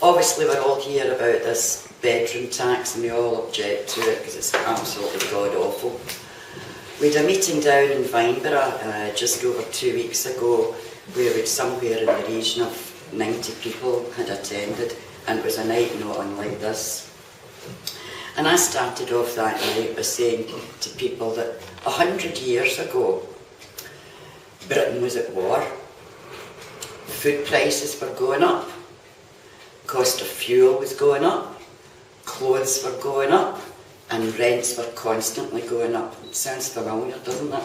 Obviously we're all here about this bedroom tax and we all object to it because it's absolutely god-awful. We had a meeting down in Irvine just over 2 weeks ago where we'd somewhere in the region of 90 people had attended, and it was a night not unlike this. And I started off that night by saying to people that 100 years ago Britain was at war, food prices were going up, cost of fuel was going up, clothes were going up, and rents were constantly going up. It sounds familiar, doesn't it?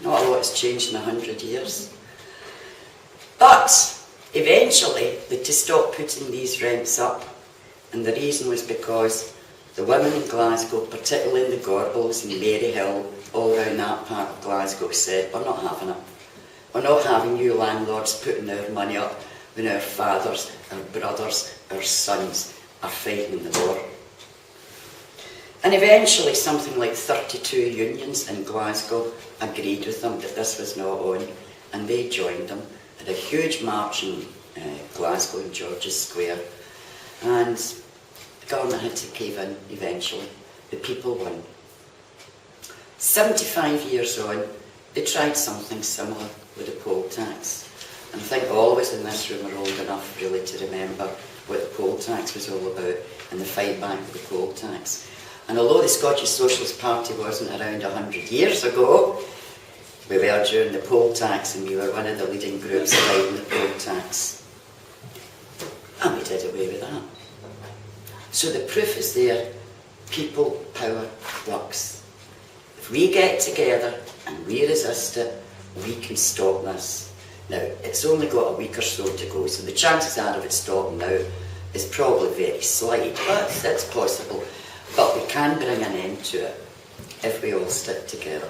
Not a lot's changed in 100 years. But eventually they had to stop putting these rents up, and the reason was because the women in Glasgow, particularly in the Gorbals and Maryhill, all around that part of Glasgow, said, we're not having it. We're not having you landlords putting our money up when our fathers, our brothers, our sons are fighting in the war. And eventually something like 32 unions in Glasgow agreed with them that this was not on, and they joined them at a huge march in Glasgow in George's Square, and the government had to cave in eventually. The people won. 75 years on, they tried something similar with the poll tax. And I think all of us in this room are old enough really to remember what the poll tax was all about and the fight back with the poll tax. And although the Scottish Socialist Party wasn't around 100 years ago, we were during the poll tax, and we were one of the leading groups fighting the poll tax. And we did away with that. So the proof is there. People power works. If we get together and we resist it, we can stop this. Now, it's only got a week or so to go, so the chances are of it stopping now is probably very slight, but it's possible. But we can bring an end to it if we all stick together.